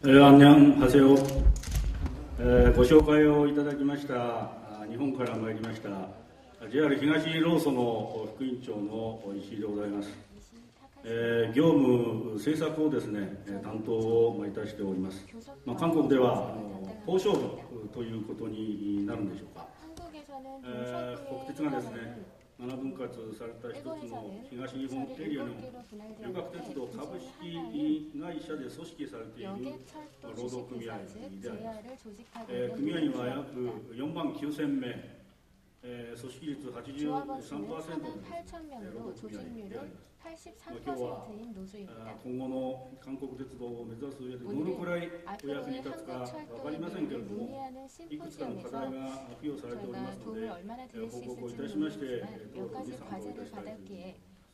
안녕하세요. ご紹介をいただきました日本から参りました JR 東労組の副委員長の石井でございます。業務政策をですね担当をいたしております。韓国では交渉部ということになるんでしょうか。国鉄がですね7分割された一つの東日本エリアの旅客鉄道株式会社で組織されている労働組合であります。組合員は約4万9000名、組織率 83% の労働組合であります。今日は今後の韓国鉄道を目指す上でどのくらいお役に立つか分かりませんけれども、いくつかの課題が付与されておりますので、報告をいたしまして、討論に参考いたしたいと思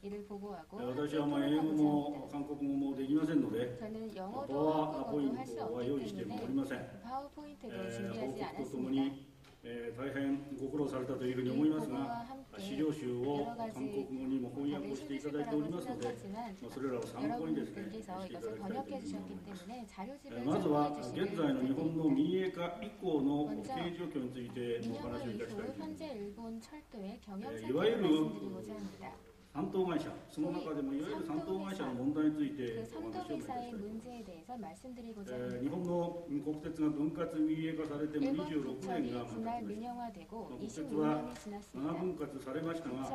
います。私は英語も韓国語もできませんので、パワーポイントは用意してもおりません。報告とともに大変ご苦労されたというふうに思いますが、資料集を韓国語にも翻訳をしていただいておりますので、それらを参考にですね、していただきたいというふうに思います。まずは現在の日本の民営化以降の経営状況についてお話をいたしたいと思います。いわゆる担当会社、その中でもいわゆる担当会社の問題についてお話をいたしたいと思います。日本の国鉄が分割民営化されても26年が経ちました。国鉄は7分割されましたが、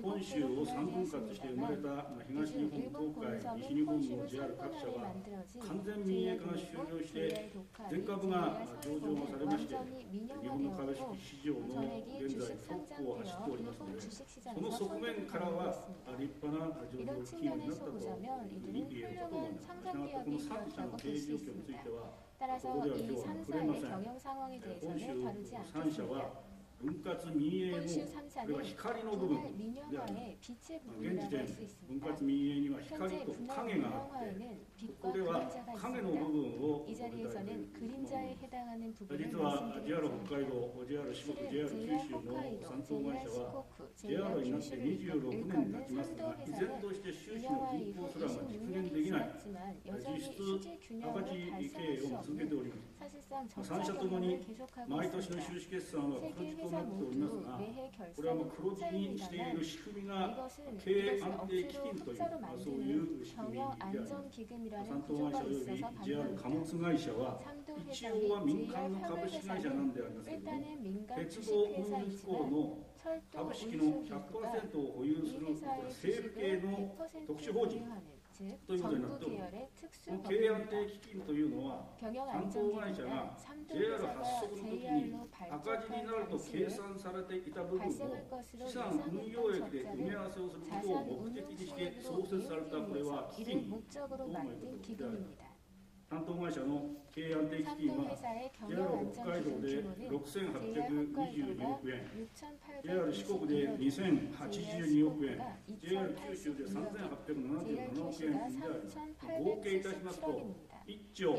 本州を3分割して生まれた東日本、東海、西日本の JR 各社は完全民営化が終了して全株が上場がされまして、日本の株式市場の現在トップを走っておりますので、その側面からは立派な上場企業になったというふうに言えるかと思います。したがってこの3社の経営状況についてはここでは今日は触れません。本州3社は分割民営のこれは光の部分であります。現時点分割民営には光と影があって、ここでは影の部分を述べたいというふうに思います。実は JR 北海道、JR 四国、JR 九州の3等会社は JR になって26年経ちますが、依然として収支の均衡すらが実現できない実質赤字経営を続けております。3社ともに毎年の収支決算は黒字となっておりますが、これは黒字にしている仕組みが経営安定基金というそういう仕組みであります。三等会社および JR 貨物会社は一応は民間の株式会社なんでありますけれども、鉄道運輸機構の株式の 100% を保有する政府系の特殊法人ということになっております。この経営安定基金というのは担当会社が JR 発足の時に赤字になると計算されていた部分を資産運用益で埋め合わせをすることを目的にして創設されたこれは基金ということであります。担当会社の経営安定基金は JR 北海道で6822億円、JR 四国で2082億円、JR 九州で3877億円であります。合計いたしますと1兆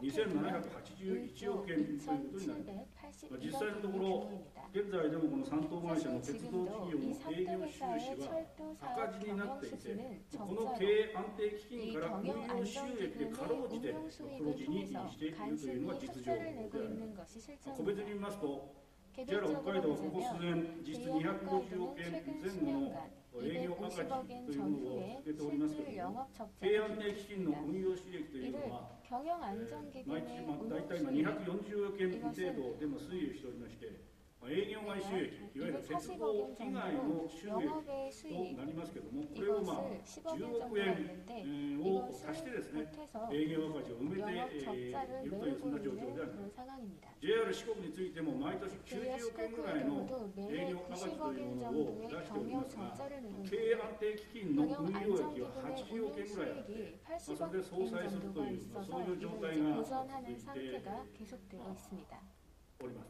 2781億円ということになります。実際のところ現在でもこの三等会社の鉄道企業の営業収支は赤字になっていて、この経営安定基金から運用収益でかろうじて黒字にしているというのが実情であります。個別に見ますと JR 北海道はここ数年実質250億円前後の営業赤字というものを続けておりますけれども、経営安定基金の運用収益というのは毎日大体240億円程度でも推移しておりまして、営業外収益、いわゆる鉄道以外の収益となりますけれども、これを10億円を足してですね、営業赤字を埋めているというそんな状況であります。JR 四国についても毎年90億円ぐらいの営業赤字というものを出しておりますが、経営安定基金の運用益は80億円ぐらいあって、それで相殺するという、そういう状態が続いております。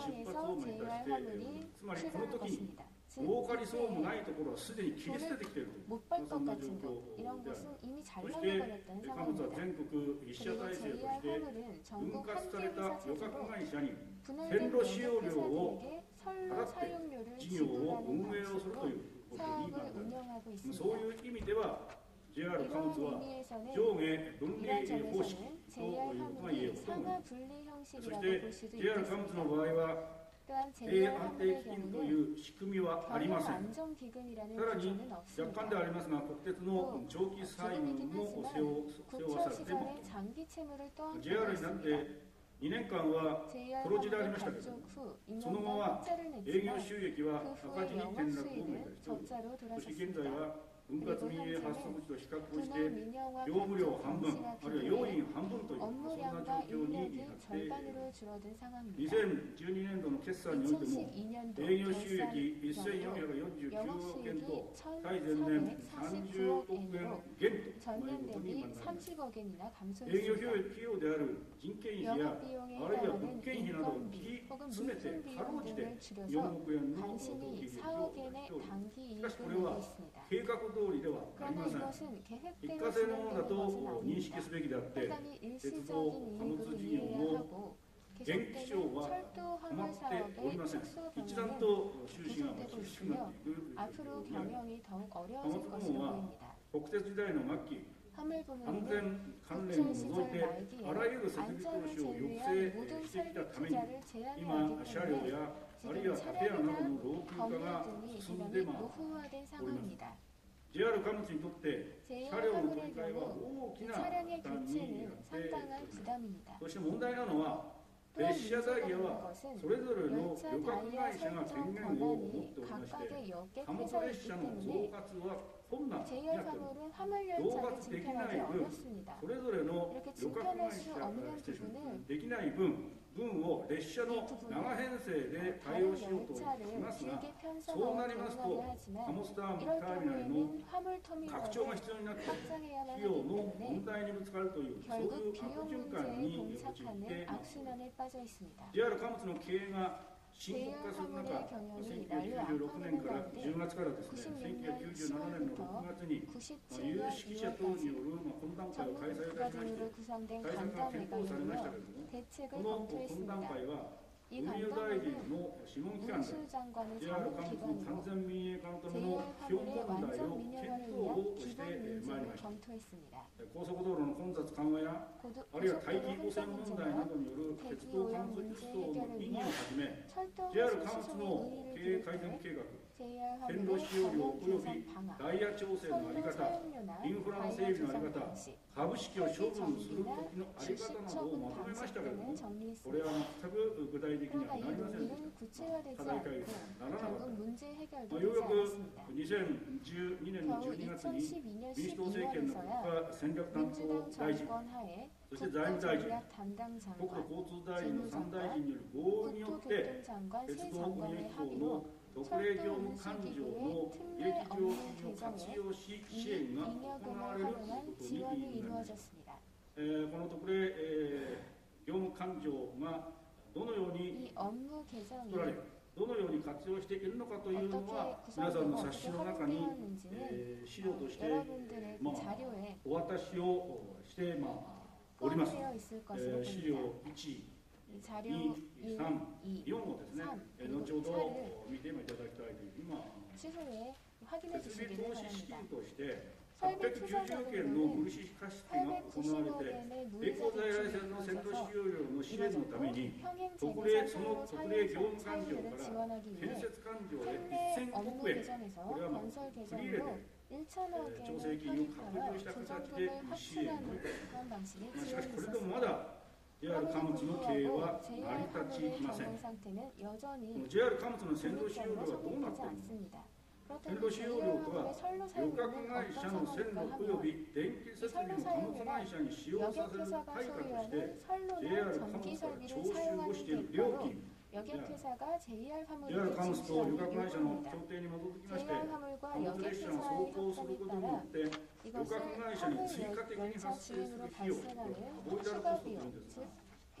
공항에서 JR 화물이 つまりこの 출발할 時に 것입니다. 儲かりそうもないところはすでに切り捨ててきているという、 못 볼 そ 것 んな状 같은 況 곳 で 이런 ある。 곳은 이미 잘 そして 나가버렸다는 貨物は 상황입니다. 全国一社 그리고 体制と JR して 화물은 分 전국 割され 한 た 개회사 旅客 체제로 会社に 분할된線路使用料を 여객회사들에게 선로 払って 사용료를 事業を 지불하는 運営をするとい 방식으로 うことにな 사업을 る。 운영하고 そう 있습니다. いう意味では JR 貨物 이러한 は 의미에서는 上下分 이러한 離方式 점에서는 と JR いうことが言え 화물이 ると思いま 상하 す。 분리 そ 형식이라고 して 볼 수도 JR 貨物の 있겠습니다. 場合は 또한 経営 JR 安定 화물의 基金と 경우는 いう仕組みはありま 경영 せん。 안정기금이라는 さらに 기준은 若干で 없습니다. はありますが、国鉄の長期債務 기금이긴 も 하지만 背負わ 구청 されています。 시절의 장기 채무를 또한 JR 갖고 になっ 있습니다. て2年間は JR 黒字でありま 화물의 したけど、 발족 후 そのま 2년간 ま 흑자를 営業 냈지만 収益は 그 赤字 후에 に 영업 転落を目指 수익은 しており、 적자로 そして現在 돌아섰습니다. は分割民営発足地と比較をし 분할 て 민영화 業務量 발전 半分、 방식화 あるいは要 기금에 員半分というそんな状 업무량과 況になっ 인력이 ています。 절반으로 줄어든 상황입니다. 2012年度の決算においても 2012년도 営業収益 결산 영업 1449億円 수익이 と対前年30億 1,449억 円 엔으로 減という 전년 ことに 대비 なります。 30억 엔이나 営業 감소했습니다. 費用である人件費や 영업 비용에 あるいは物 해당하는 件費などを切 인건비 り 혹은 詰めて 물품 かろう 비용 じて 등을 줄여서 4億円の当 간신히 期利益を 4억 出 엔의 しており、 단기 しかしこ 이익을 れ 내고 は 있습니다. 計画通りではあり 그러나 ません。 이것은 一 계획대로 過性のものだ 진행되는 と 것은 認識 아닙니다. すべきであって、 판단이 鉄道 일시적인 貨物 이익으로 事業 이해해야 も 하고 現気象 계속되는 は 철도 止 화물 まっており 사업의 ません。 축소 一段 경로는 と収支が 계속되고 厳しくなっている 앞으로 状況にある。 경영이 더욱 貨 어려워질 物部 것으로 門は 보입니다. 国鉄時代の末期、 화물 安 부문은 全関連を 국철 除い 시절 て 말기에 あらゆる設備投 안전을 資を抑 제외한 制 모든 してきた 설비 ために、 투자를 제한해야 今 하기 車両 때문에 やあるいは 지금 建屋などの 차량이나 老朽化 건물 が 등이 進んで 이러니 노후화된 상황입니다. JR 貨物にとって車 JR 両の取 화물의 り替えは 경우 大き 이 な 차량의 負担にな 교체는 ってい 상당한 る。 부담입니다. そして問題なのは、 또한 列車ダ 문제가 イヤ 되는 は 것은 それぞれの 열차 旅客 다이아 会社が 설정 権限を持っ 권한이 ておりまして、 각각의 貨物 여객회사에 列 있기 車の増 때문에 活は困難に JR なっております。 화물은 화물 増 열차를 発できな 증편하기 い分、 어렵습니다. それぞれの 이렇게 旅客 증편할 会 수 社 없는 失礼しました 부분을 できない分を列車の長編成で対応 다른 しようとし 열차를 ますが、 길게 そうな 편성하여 ります 대응하려 と、貨 하지만 物ターミ 이럴 ナルの 경우에는 화물 拡張が 터미널을 必要になって、 확장해야만 費用 하기 の 때문에 問題にぶつかるという、そういう 결국 悪 비용 循環 문제에 に陥ってい 봉착하는 ます。 악순환에 빠져 있습니다. JR 貨物の経営が深刻 JR 化する 화물의 中、 경영이 날로 1996年から 악화되는 10 가운데 月からですね、 96년 1997年の6月に、有 97년 識者等による懇談会を開催いたしまして、 전문가들로 구성된 対策が検討されましたけ 간담회가 れども、 대책을 この懇談 검토했습니다. 会は、 이 運輸大臣 간담회는 の諮問機関で、 운수 장관의 JR 貨物の 자문기관으로 完全民営化のため JR の基本 화물의 問題 완전 を 민영화를 検討 위한 をして 기본 まいり 문제를 ました。 검토했습니다. 高速道路の混雑緩和や、あるいは大気汚染問題などによる鉄道関数輸送の意義をはじめ、 철도 JR 회수 貨物 수송의 の 의의를 経営改 비롯해 善計画、 JR 線路 화물의 使用量 경영 及び 개선 방안, ダイヤ調整の在り 선로 方、 사용료나 インフラの 다이아 整備の在り 조성 方、 방식, 株式を処分する 설비 時の在り 주식 方などを 처분 まとめました 방식 けれど 등을 も、これ 정리했습니다. は全く具体的に 그러나 は 이 なりませんでした。 논의는 구체화되지 課題解 않고 決にならなかった。 결국 문제 해결도 よう 되지 やく 않았습니다. 2012年の 겨우 12月に 2012년 民主党政権の国 12월에서야 家戦略担当 민주당 大臣、 정권 하에 そして財務大臣、 국가전략 담당 国土 장관, 交通大臣の3大臣による合意によって、 국토교통장관 鉄 세 道運輸 장관의 機構 합의로 の特例業務 철도 勘定 운수기구의 の 특례 利益剰 업무 金を活 개정에 用し、支援が行 잉여금을 われるという 활용한 ことに 지원이 なります。 이루어졌습니다. この特例、業務勘定がどのように 이 업무 개정이 取られ、どのように活用しているのかというのは、皆さんの冊子の中に、資料として、 여러분들의 그 자료에 お渡しをしております。 포함되어 있을 것으로 資料 봅니다. 1、 이 자료 2、 1, 3、 2, 4をですね、 3, 後 그리고 ほど 4를 見ていただきたいという、今、 추후에 확인해 設備 주시기를 投資資 바랍니다. 金として、 설비 890億円の無利子貸付が行われて、 890억엔의 並行在来線の線路使用料の支援のために、特例その特例業務勘定から建設勘定へ 판매 1000 업무 億円、 개정에서 これは 건설 振り入れ 개정으로 て、 1,000억 調整 엔을 金を拡充 편입하여 した形で 조정금을 支援を 확충하는 그런 방식의 しかし 지원이 これでも 있었습니다. まだ JR 貨物の経営は JR 成り立 화물의 ちません。 경영 상태는 この 여전히 JR 貨物の線路使用 등록별로 料はどうなって 성립되지 いるのか。 않습니다. 線 그렇다면 路使用 JR 料と 화물의 は 선로 旅客 사용료는 会社 어떤 の線路 상황일까 及 하면 び電気設備の貨物会社に使用させる 여객회사가 対価として 소유하는 선로나 JR 貨 전기 物から 설비를 徴収を 사용하는 している 대가로 料金、 여객회사가 JR 화물에 JR 貨物と旅 지출하는 客会社の 요금입니다. 協定に基づきまして、 JR 화물과 貨物列車が走 여객회사의 行する 협정에 ことによ 따라 って、旅 이것을 客会社に追加 화물 的に 열차 発生する 주행으로 費用、 발생하는 ボイダルコ 추가 ストというん 비용, です 즉 が、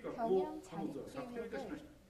計画を彼女は策定いたしました。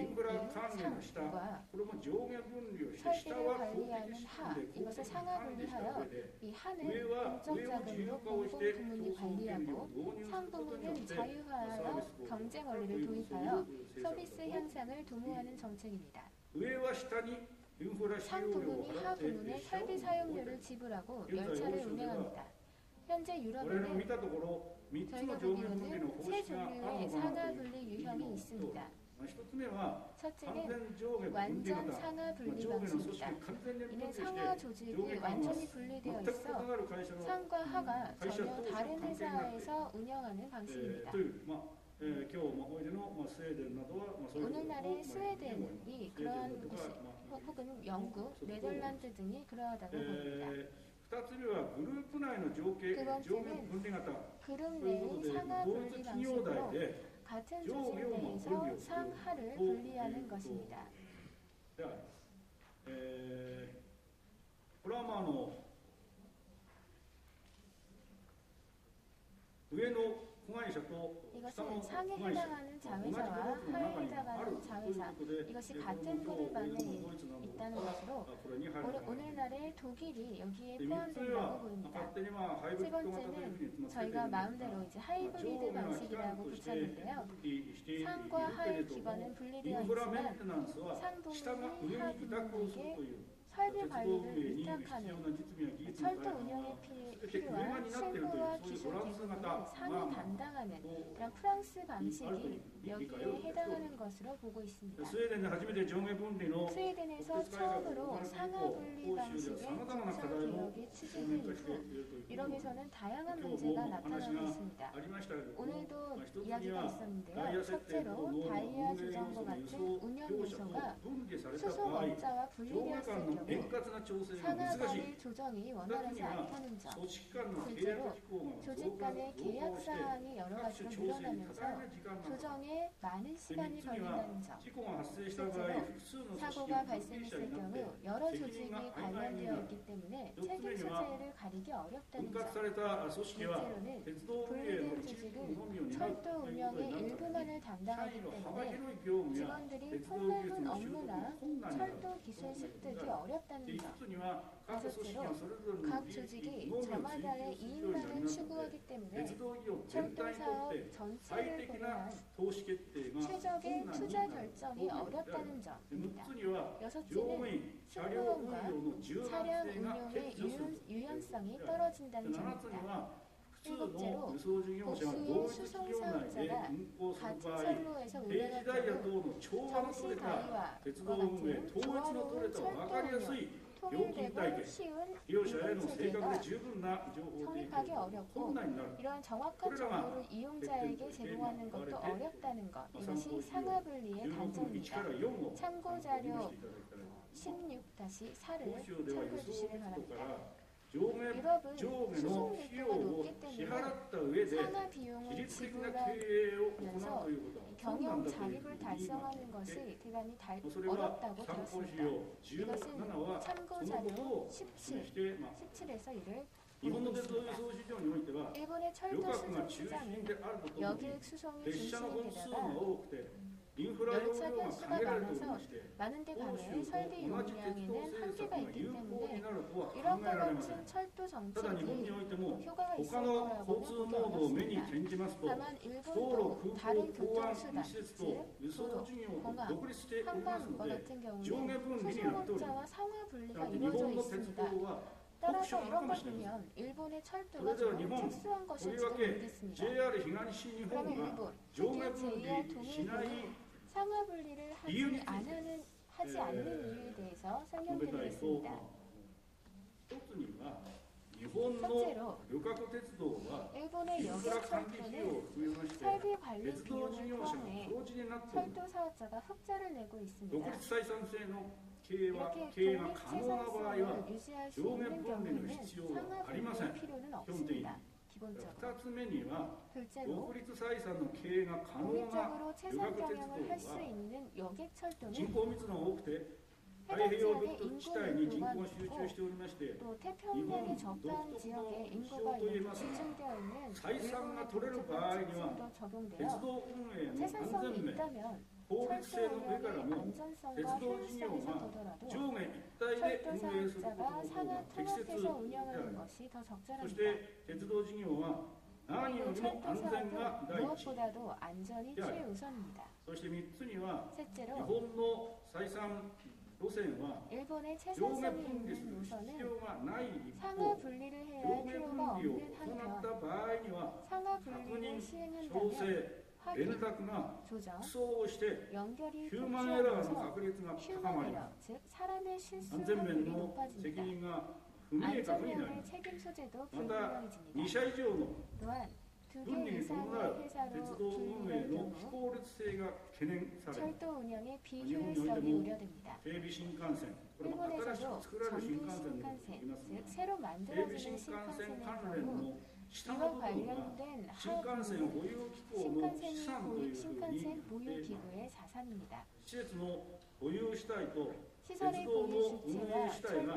상의 상과 これも上下分離をして、下 설비를 は公 관리하는 的資 하 金で 이것을 상하 管理した 분리하여 上で、 이 하는 上は 공적 上を自由 자금으로 化をして 공공 부문이 競争権利を 관리하고 導入することによ 상부문은 って 자유화하여 경쟁 원리를 도입하여 서비스 향상을 도모하는 정책입니다. 上は下にインフラ使用料を 상부문이 払って 하부문에 설비 사용료를 지불하고 열차를 운행합니다. 현재 俺の見 유럽에는 たところ3つ 저희가 の上下分離の 보기로는 方 세 式がある 종류의 のかな 상하 という 분리 유형이 と 있습니다. 1つ目は完 첫째는 全上下分離 완전 型 상하 上 분리 下の組織 방식입니다. が完全に分 이는 離して 상하 조직이 上下間は 완전히 분리되어 全く異 있어 なる会社の 상과 하가会社 전혀 同士の 다른 関係になって 회사에서 운영하는 방식입니다. という、今日おいでの、スウェーデンなどは、そういうことを 오늘날의 スウェーデン 스웨덴이 그러한 곳이 혹은 영국, 네덜란드 등이 그러하다고 봅니다. 2つ目はグループ内の上下分離型 그룹 ということ 내의 で 상하 同 분리 一企業内 방식으로 で 같은 조직 내에서 상하를 분리하는 것입니다. では、これは上の子会社と下の 이것은 子 상에 会社 해당하는 자회사와 하에 해당하는 자회사 이것이 같은 그룹 안에 있다는 것으로 오늘날의 독일이 여기에 포함된다고 보입니다. 세 번째는 저희가 마음대로 이제 하이브리드 방식이라고 붙였는데요. 상과 하의 기반은 분리되어 있지만 상부문이 하부문에게 설비 관리를 위탁하는 철도 운영에 필요한 실무와 기술 기술을 상이 담당하는 이런 프랑스 방식이 여기에 해당하는 것으로 보고 있습니다. スウェーデンで初めて上下分離の 스웨덴에서 처음으로 상하 분리 방식의 기초 개혁이 추진된 이후 유럽에서는 다양한 문제가 나타나고 있습니다. 오늘도 이야기가 있었는데요. 첫째로 다이아 조정과 같은 운영 요소가 수송 업자와 분리되었을 경우 상하간의 조정이 원활하지 않다는 점. 둘째로 조직 간의 계약 사항이 여러 가지로 늘어나면서 조정에 많은 시간이 걸린다는 점. 셋째로 사고가 발생했을 경우 여러 조직이 관련되어 있기 때문에 책임 소재를 가리기 어렵다는 分割 점. された組織は 넷째로는 鉄道運営の 분리된 一部の 조직은 みを担う 철도 ということに 운영의 なった 일부만을 社 담당하기 員の幅 때문에 広い業務や 직원들이 鉄道技術 폭넓은 の習得 업무나 が困難になる 철도 기술 습득이 어렵다는 5 점. つには各組織がそれぞれの 각 利益 조직이 のみを追 저마다의 求するようになり 이익만을 ますので 추구하기 때문에 鉄道業全体にとって 철도 사업 最 전체를 適な 고려한 投資決定が 최적의 困難に 투자 なる 결정이 어렵다는 6 점입니다. つには乗 여섯째는 務員車両運用 승무원과 の柔軟 차량 性が 운용의 欠如する 유연성이 떨어진다는 7つに 점입니다. は複数の輸送事業者が 복수의 同一 수송 企業内で 사업자가 運行する 같은 場合 선로에서 定時ダイヤ 운행할 等の調和の取 정시 れた 다이와 鉄 와 道運営 같은 統一の取れ 조화로운 た 철도 分かりやす 운영 い料金体 통일되고 系 쉬운 利用者への 이동 正確 체계가 で十分な情報提 성립하기 供が 어렵고 困難になる 이러한 정확한 정보를 이용자에게 제공하는 것도 어렵다는 것. 이것이 상하분리의 16の1か 단점입니다. ら4を 참고 読 자료 みしていただきたい 16-4를 欧州では輸 참고해 送 주시기 コストか 바랍니다. ら上下 유럽은 上下 수송 の費用 밀도가 を 높기 支 때문에 払った上で 상하 自 비용을 律的な 지불하면서 経営を行うということは困 경영 難だというふ 자립을 うに 달성하는 것이 대단히 それは 어렵다고 参考資 들었습니다. 料17は 참고 そのこと 자료 を示 17, して、17에서 이를 日本の 보고 鉄道輸 있습니다. 送市場においては 일본의 旅 철도 客が 수송 中心 시장은 であることに 여객 수송이 列車の本数が 중심인데다가 多くてインフラ容 열차 量が 편수가 限られており 많아서 まして 많은데 欧 반해 州 설비 と同じ鉄道 용량에는 政策 한계가 が 있기 有効に 때문에 なるとは考 유럽과 えられません 같은 철도 ただ日本に 정책이 おいても 효과가 있을 他の交 거라고는 通 보기 モードを目に 어렵습니다. 転じますと 다만 道路 일본도 空 다른 港港湾 교통수단, 施設と 즉 輸送 도로, 事業を 공항, 独立しておりますの 한강과 で 같은 上下 경우는 分離になっておりま 수송업자와 す 상하 분리가 日 이루어져 本の鉄 있습니다. 道は特 따라서 殊なのか 이런 も 걸 しれません 보면 일본의 そ 철도가 れでは日 좀 本 특수한 とり 것일지도 わけ 모르겠습니다. JR 東日本 그러면 が 일본, 上下 세계 分 JR 離しない 통일부는 상하 분리를 이유에 하지 않는 이유에 대해서 述べたいと 설명드리겠습니다. 一つには日本の 첫째로 旅客鉄道は 일본의 インフラ 여객 管理費用 철도는 を含めまして 설비 관리 鉄道事 비용을 業者が 포함해 黒字になっており 철도 사업자가 흑자를 내고 独 있습니다. 立採算制の経営は 이렇게 経営が 독립 可能な場合は 생산성을 유지할 수上下 있는 分離の 경우에는 必要は 상하 ありません 분리의 필요는 基本的に 없습니다. 기본적으로. 2つ目には 둘째로 独立採算の経営が可能な 독립적으로 旅 채산 客鉄 경영을 할 수 道は 있는 여객 人 철도는 口密度が多くて太 해당 平洋 지역에 独特地 인구 帯に人口 밀도가 が集中しておりまして 또 태평양이 적당한 지역에 인구가 이렇게 집중되어 있는 採算が 일본의 取れる場合に 독특한 は 특징도 鉄 적용되어 道運営の安 채산성이 全面 있다면 法律性 철도 の上から 운영의 も 안전성과 鉄道事業 효율성에서 が 보더라도 上下一体で 철도 運営することの 사업자가 方 상하 が適切で 통합해서 あ 운영하는 る 것이 더 そし 적절합니다. て鉄道事業は何よ 그리고 りも 철도 安全が 사업은 第一 무엇보다도 안전이 야. 최우선입니다. そして3つには日 셋째로 本の採算路 일본의 채선성이 있는 노선은 상하 분리를 해야 할 필요가 없는 한편 상하 분리를 시행한다면 확인, 조정, 연결이 복잡해서 휴먼 에러, 즉 사람의 실수 확률이 높아집니다. 안전면의 책임 소재도 불분명해집니다. 또한 2개 이상의 회사로 분리될 경우 철도 운영의 비효율성이 우려됩니다. 일본에서도 전기 신칸센, 즉 새로 만들어지는 신칸센의 경우 이와 관련된 하부는 신칸센 보유 기구의 자산입니다. 시설의 보유 주체와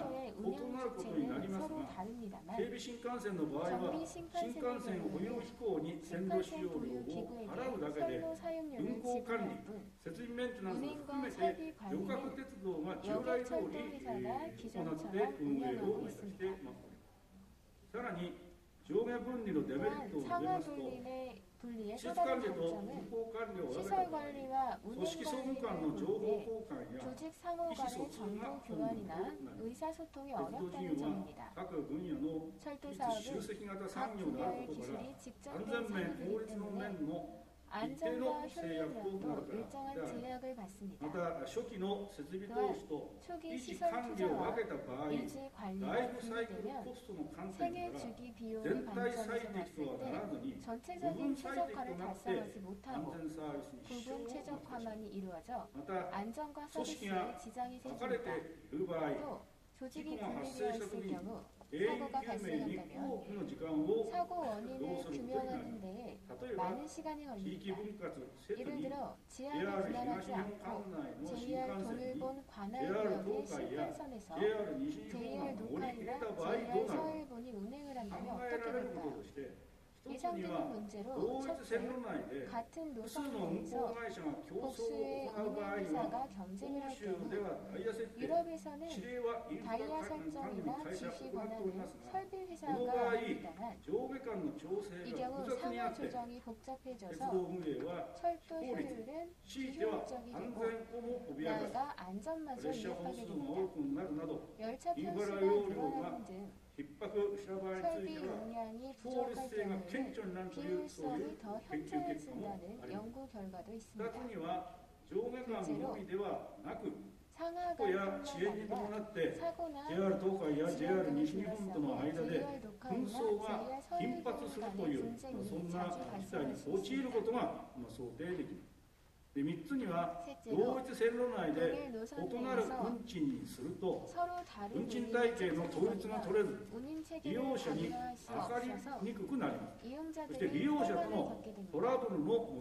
철도의 운영 주체는 서로 다릅니다만 정비 신칸센의 경우 신칸센 보유 기구에게 선로 사용료를 지불할 뿐 운행과 설비 관리는 여객철도회사가 기존처럼 운영하고 있습니다. 또한 상하 분리의 또 다른 장점은 시설 관리와 운행 관리를 볼 때 조직 상호 간의 정보 교환이나 의사소통이 어렵다는 점입니다. 철도 사업은 각 분야의 기술이 직접된 산업이기 때문에 안전과 효율력도 일정한 제약을 받습니다. 또한 초기 시설 투자와 유지 관리가 분리되면 생애 주기 비용의 관점에서 봤을 때 전체적인 최적화를 달성하지 못하고 부분 최적화만이 이루어져 안전과 서비스에 지장이 생깁니다. 또 조직이 분리되어 있을 경우 사고가 발생한다면 사고 원인을 규명하는 데에 많은 시간이 걸립니다. 예를 들어 지하를 분할하지 않고 JR 동일본 관할구역의 신칸선에서 JR 녹화이나 JR 서울본이 운행을 한다면 어떻게 될까요? 예상되는 문제로 첫째, 같은 노선 내에서 복수의 운행회사가 경쟁을 할 경우 유럽에서는 다이아 설정이나 지시 권한은 설비 회사가 합니다만 이 경우 상하 조정이 복잡해져서 철도 효율은 비효율적이 되고 나아가 안전마저 위협하게 됩니다. 열차 편수가 늘어나는 등 설비 용량이 부족할 경우에는 비효율성이 더 현저해진다는 연구 결과도 있습니다. 둘째로 상하 간뿐만 아니라 사고나 지연 등을 둘러싸고 JR 녹화이나 JR 서울본 간의 분쟁이 자주 발생할 수 있습니다. 셋째로 동일 노선 내에서 서로 다른 운임을 책정하면 운임 체계를 강화할 수 없어서 이용자들이 혼란을 겪게 됩니다.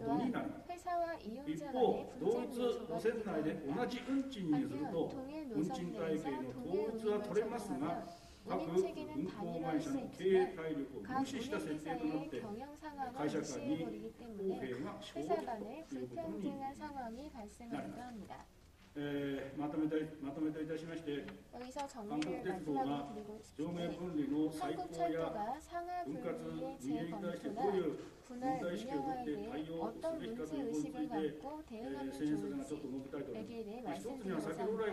또한 회사와 이용자 간의 분쟁 요소가 되기도 합니다. 한편 동일 노선 내에서 동일 운임을 적용하면 운임 체계는 단일화할 수 있지만 각 운임회사의 경영 상황을 무시해버리기 때문에 회사 간의 불평등한 상황이 발생하기도 합니다. 여기서 정리를 마지막으로 드리고 싶은데 한국철도가 상하 분리의 재검토나 분할 운영화에 대해 어떤 문제의식을 갖고 대응하면 좋을지 여기에 대해 말씀드리고자 합니다.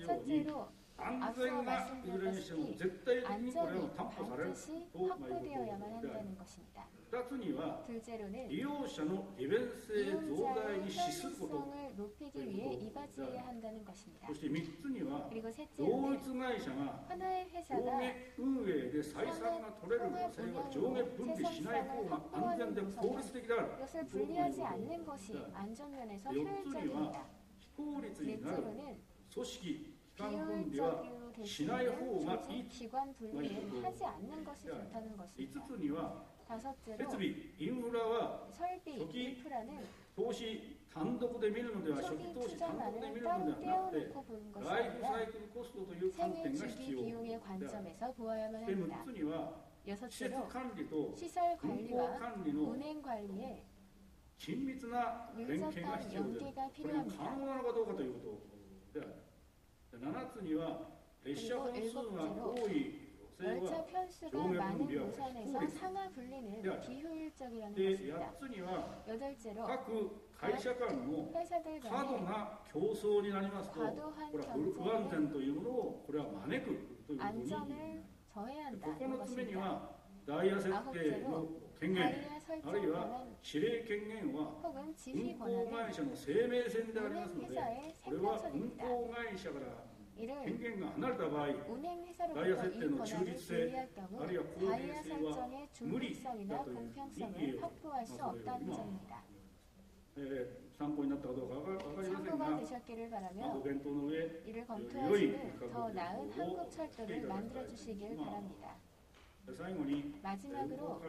첫째로 앞서 말씀드렸다시피 안전이 반드시 확보되어야만 한다는 것입니다. 둘째로는 이용자의 편리성을 높이기 위해 이바지해야 한다는 것입니다. 그리고 셋째로는 하나의 회사가 산업 통합 운영으로 채선성을 확보하는 노선은 이것을 분리하지 않는 것이 안전면에서 효율적입니다. 넷째로는 비효율적으로 대신하는 조직 기관 분리를 하지 않는 것이 좋다는 것입니다. 다섯째로 설비, 인프라는 초기 투자만을 따로 떼어놓고 보는 것이 아니라 생애 주기 비용의 관점에서 보아야만 합니다. 여섯째로 시설 관리와 운행 관리에 밀접한 연계가 필요합니다. 그리고 일곱째로 열차 편수가 많은 노선에서 상하 분리는 비효율적이라는 것입니다. 8째로 각 회사들 간의 과도한 경쟁은 안전을 저해한다는 것입니다. 9째로 다이아 설정 권한 혹은 지휘 권한은 운행회사의 생명선입니다. 이를 운행회사로부터 이 권한을 제외할 경우 다이아 설정의 중립성이나 공평성을 확보할 수 없다는 점입니다. 참고가 되셨기를 바라며 이를 검토하시는 더 나은 한국철도를 만들어주시길 바랍니다. 마지막으로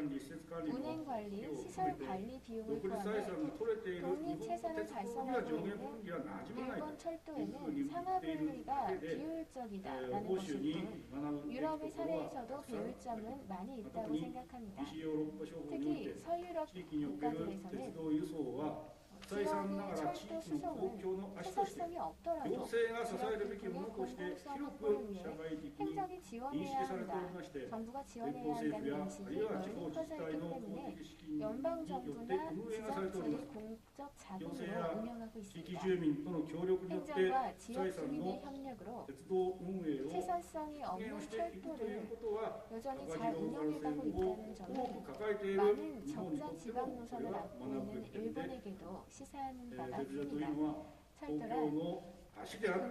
운행관리, 시설관리 비용을 포함해 독립채산을 달성하고 있는 일본 철도에는 상하분리가 비효율적이다라는 것일 뿐 유럽의 사례에서도 배울 점은 많이 있다고 생각합니다. 특히 서유럽 국가들에서는 지역의 철도 수송은 해설성이 없더라도 지역 부분의 공공성 확보를 위해 행정이 지원해야 한다, 정부가 지원해야 한다는 인식이 널리 퍼져 있기 때문에 연방정부나 지자체의 공적 자금으로 운영하고 있습니다. 행정과 지역 주민의 협력으로 채선성이 없는 철도를 여전히 잘 운영해가고 있다는 점은 많은 적자 지방 노선을 갖고 있는 일본에게도 시사하는 바가 있습니다. 철도란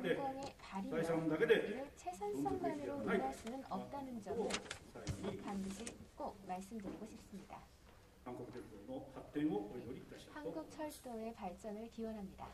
공공의 발이며 이를 채선성만으로 운영할 수는 없다는 점을 반드시 꼭 말씀드리고 싶습니다. 한국 철도의 발전을 기원합니다.